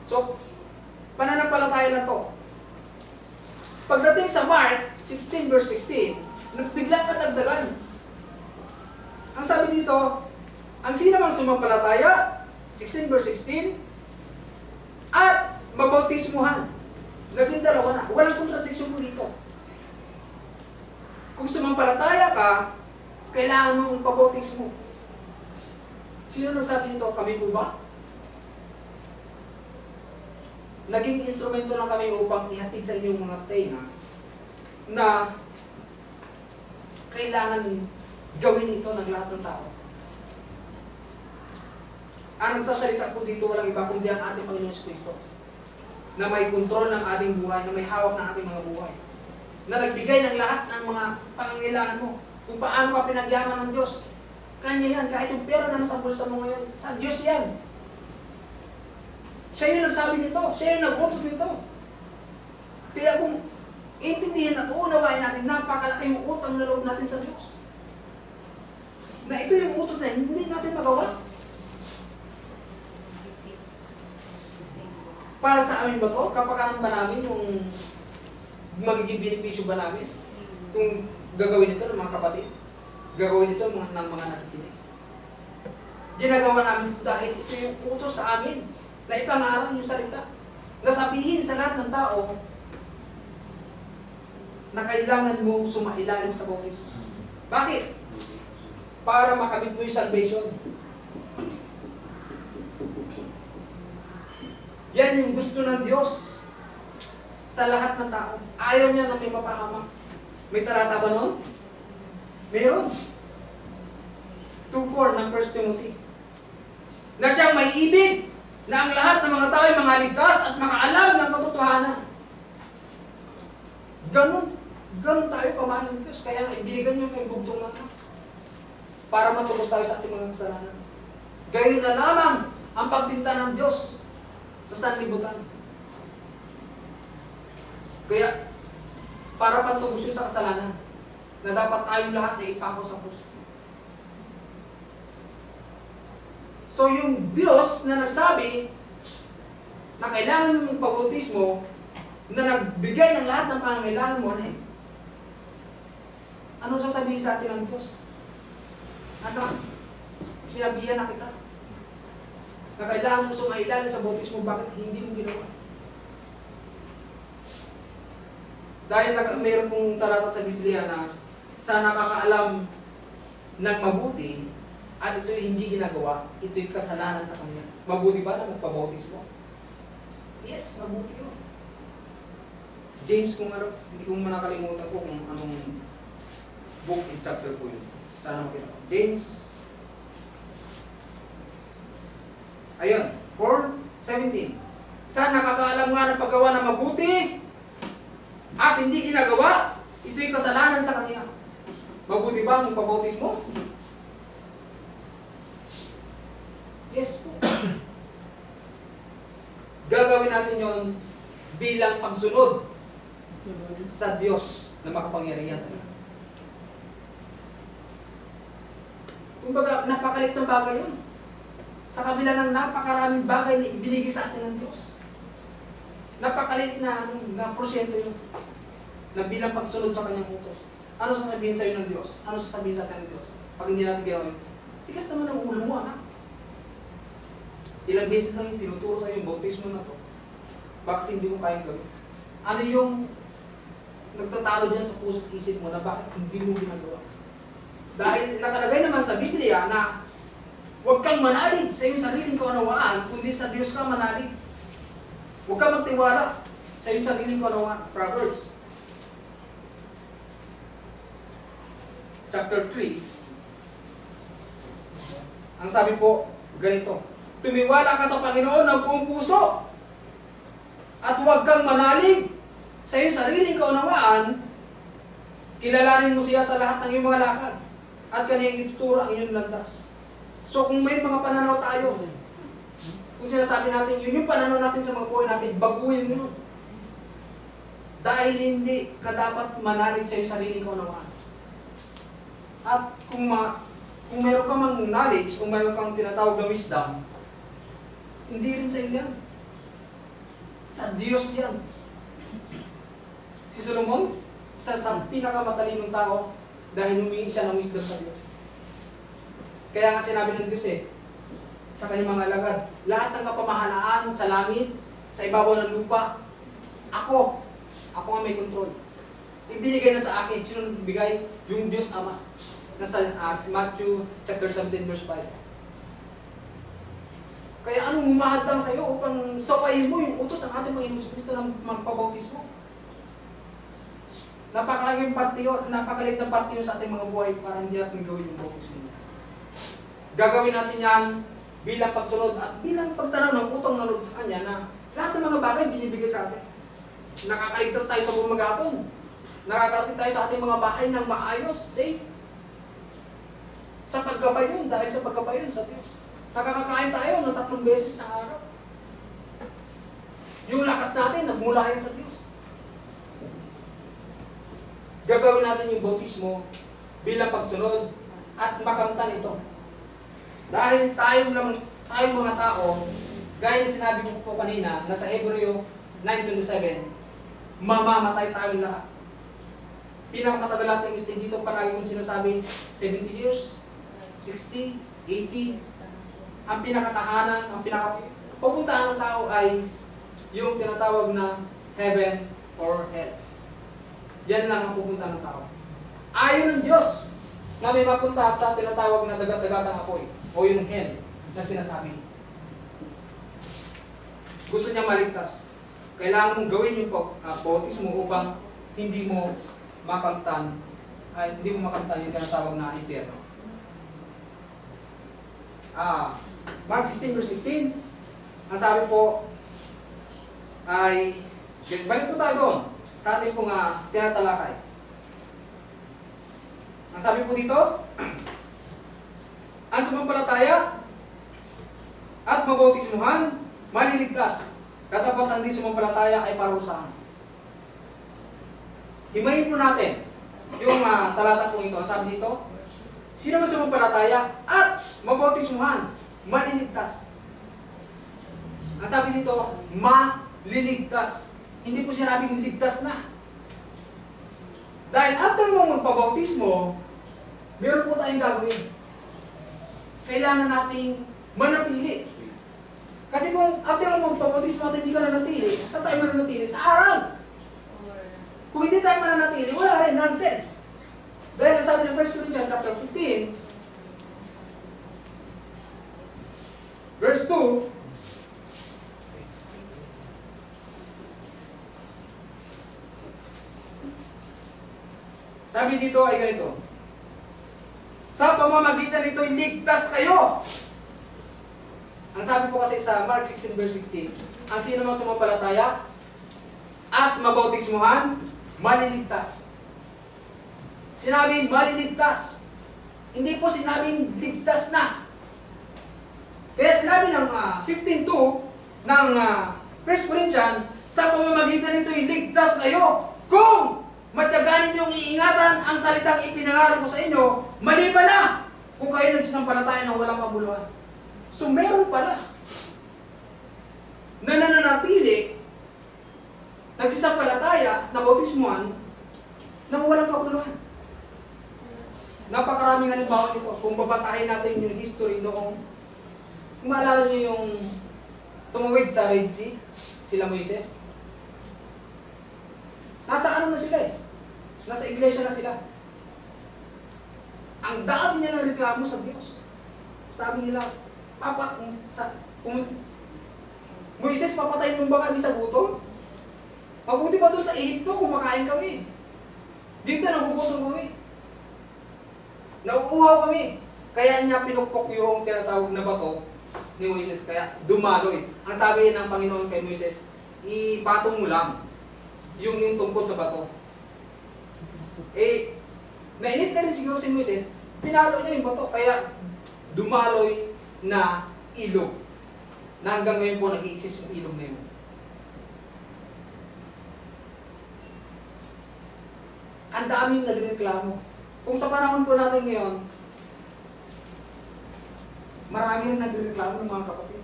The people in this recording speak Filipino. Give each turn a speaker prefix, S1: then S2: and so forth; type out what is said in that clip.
S1: So, pananampalataya na to. Pagdating sa Mark 16 verse 16, biglang katagdagan. Ang sabi dito, ang sino mang sumampalataya, 16 verse 16, at mabautismuhan. Naging dalawa na. Walang kontradiksyon mo dito. Kung sumampalataya ka, kailangan mo ipabautismo. Sino nagsabi nito? Kami po ba? Naging instrumento lang kami upang ihatid sa inyong mga tenga na kailangan gawin ito ng lahat ng tao. Ang nagsasalita po dito walang iba kundi ang ating Panginoon Kristo na may kontrol ng ating buhay, na may hawak ng ating mga buhay, na nagbigay ng lahat ng mga pangangailangan mo. Kung paano ka pinagyaman ng Diyos, Kanya yan. Kahit yung pera na nasa bulsa mo ngayon, sa Diyos yan. Siya yung nagsabi nito. Siya yung nag-utos nito. Kaya kung intindihin at uunawain natin, napakalaki yung utang na loob natin sa Diyos. Na ito yung utos na hindi natin magawa. Para sa amin ba to? Kapakanan ba namin yung magiging benepisyo ba namin? Kung gagawin ito ng mga kapatid? Gagawin ito ng mga nakikinig? Ginagawa namin dahil ito yung utos sa amin na ipangaral yung salita. Nasabihin sa lahat ng tao na kailangan mong sumailalim sa bautismo. Bakit? Para makamit mo yung salvation. Yan yung gusto ng Diyos sa lahat ng tao. Ayaw niya na may mapahamak. May talata ba nun? Meron. 2:4 ng 1 Timothy. Na siyang may ibig na ang lahat ng mga tao ay mga ligtas at makaalam ng katotohanan. Ganon tayo pamahal ng Diyos. Kaya ibigay niyo kayong bugtong na para matubos tayo sa ating mga kasalanan. Gayon na lamang ang pagsinta ng Diyos sa sanlibutan. Kaya, para pantubos yun sa kasalanan, na dapat tayong lahat ay ipako sa krus. So, yung Diyos na nagsabi na kailangan mong pabautismo, na nagbigay ng lahat ng pangangailangan mo, ano sasabihin sa atin ng Diyos? Anak, sinabihan na kita na kailangan mo sumailalim sa bautismo, bakit hindi mo ginawa? Dahil mayroon pong talata sa Biblia na sa nakakaalam ng mabuti at ito'y hindi ginagawa, ito'y kasalanan sa kanya. Mabuti ba na magpabautismo? Yes, mabuti yun. James, kung ano, hindi ko muna nakalimutan ko kung anong book and chapter po yun. Sana makita ko. James, ayun, 4:17. Sa nakakaalam nga ng paggawa na mabuti at hindi ginagawa, ito'y kasalanan sa kanya. Mabuti ba ang pabautismo? Yes po. Gagawin natin yon bilang pagsunod sa Diyos na makapangyarihan sa lahat. Kumbaga, napakalit ng bagay yun. Sa kabila ng napakaraming bagay na ibinigay sa atin ng Diyos. Napakalit na porsyento yun. Na bilang pagsunod sa kanyang utos. Ano sasabihin sa iyo ng Diyos? Ano sasabihin sa atin ng Diyos? Pag hindi natin gawin, tigas naman ang ulo mo, anak. Ilang beses lang yung tinuturo sa iyo yung bautismo na to. Bakit hindi mo kayang gawin? Ano yung nagtatalo dyan sa puso't isip mo na bakit hindi mo ginagawa? Dahil nakalagay naman sa Biblia na huwag kang manalig sa iyong sariling kaunawaan, kundi sa Diyos ka manalig. Huwag kang magtiwala sa iyong sariling kaunawaan. Proverbs chapter 3. Ang sabi po, ganito. Tumiwala ka sa Panginoon ng buong puso at huwag kang manalig sa iyong sariling kaunawaan. Kilalanin mo siya sa lahat ng iyong mga lakad at kaniyang ituturo ang inyong landas. So kung may mga pananaw tayo, kung sinasabi natin, yun yung pananaw natin sa mga buhay natin, baguhin mo. Dahil hindi ka dapat manalig sa iyong sariling kaunawaan. At kung meron ka mang knowledge, kung meron kang tinatawag na wisdom, hindi rin sa iyo yan. Sa Diyos yan. Si Solomon, isa sa pinakamatalinong tao dahil humingi siya ng wisdom sa Diyos. Kaya nga sinabi ng Diyos sa kanyang mga alagad, lahat ng kapamahalaan sa langit, sa ibabaw ng lupa, ako ang may control. Ibinigay na sa akin. Sino bigay? Yung Diyos Ama. Nasa Matthew chapter 17 verse 5. Kaya anong humahadlang sa iyo upang sawayin mo yung utos ng ating Panginoon Kristo na magpabautismo? Napakalaking parte yun, napakaliit na parte yun sa ating mga buhay para hindi natin gawin yung bautismo. Gagawin natin yan bilang pagsunod at bilang pagtanaw ng utang na loob sa Kanya na lahat ng mga bagay binibigay sa atin. Nakakaligtas tayo sa buong maghapon. Nakakarating tayo sa ating mga bahay ng maayos, safe. Sa paggabay yun, dahil sa paggabay yun sa Diyos. Nakakakain tayo ng 3 beses sa araw. Yung lakas natin, nagmula yan sa Diyos. Gagawin natin yung bautismo bilang pagsunod at makamtan ito. Dahil tayong mga tao, gaya ng sinabi ko po kanina, na sa Hebreo 9:27, mamamatay tayong lahat. Pinakamatagal natin yung stay dito, palagi kong sinasabi, 70 years, 60, 80. Ang pinakatahanan, ang pinakapupuntahan ng tao ay yung tinatawag na heaven or hell. Yan lang ang pupuntahan ng tao. Ayaw ng Diyos na may mapunta sa tinatawag na dagat-dagatang apoy o yung hell na sinasabi. Gusto niya maligtas. Kailangan mong gawin yung bautismo upang hindi mo makamtan yung tinatawag na impyerno. Mark 16 verse 16, ang sabi po ay, balik po tayo doon sa ating pong tinatalakay. Ang sabi po dito, ang sumampalataya at mabautismuhan, maliligtas. Katapat ang di sumampalataya ay parusahan. Himayin po natin yung talata po ito. Ang sabi dito, sino man sumampalataya at mabautismuhan, maliligtas. Ang sabi dito, maliligtas. Hindi po sinabing ligtas na. Dahil after mo magpabautismo, meron po tayong gagawin. Kailangan nating manatili. Kasi kung after mo magpabautismo at hindi ka nanatili, saan tayo mananatili? Sa aral. Kung hindi tayo mananatili, wala rin, nonsense. Dahil nasabi ng 1 Corinthians chapter 15, verse 2, sabi dito ay ganito, sa pamamagitan nito, ligtas kayo. Ang sabi po kasi sa Mark 16 verse 16, ang sino mang sumampalataya at mabautismuhan, maliligtas. Sinabing maliligtas. Hindi po sinabing ligtas na. Kaya sinabi ng 15:2 ng 1 Corinthians, sa pamamagitan nito, ligtas kayo kung matiyaganin niyong iingatan ang salitang ipinangaral ko sa inyo, maliban na kung kayo nagsisampalataya ng walang kabuluhan. So meron pala na nananatili, nagsisampalataya na bautismuhan ng walang kabuluhan. Napakaraming halimbawa nito. Kung babasahin natin yung history noong, kung maalala niyo yung tumuwid sa Red Sea, sila Moises, nasa ano na sila eh? Nasa iglesia na sila. Ang dami niya ng reklamo sa Diyos. Sabi nila, Moises, papatayin mo ba kami sa gutom? Mabuti pa doon sa Ehipto, kumakain kami. Dito nagugutom kami. Nauuhaw kami. Kaya niya pinukpok yung tinatawag na bato ni Moises. Kaya dumaloy. Ang sabi ng Panginoon kay Moises, ipatong mo lang yung tungkod sa bato. Nainis na rin siguro si Moises, pinalo niya yung bato. Kaya dumaloy na ilog. Na hanggang ngayon po nag-i-exist yung ilog na yun. Ang daming nagreklamo. Kung sa panahon po natin ngayon, marami rin nagreklamo ng mga kapatid.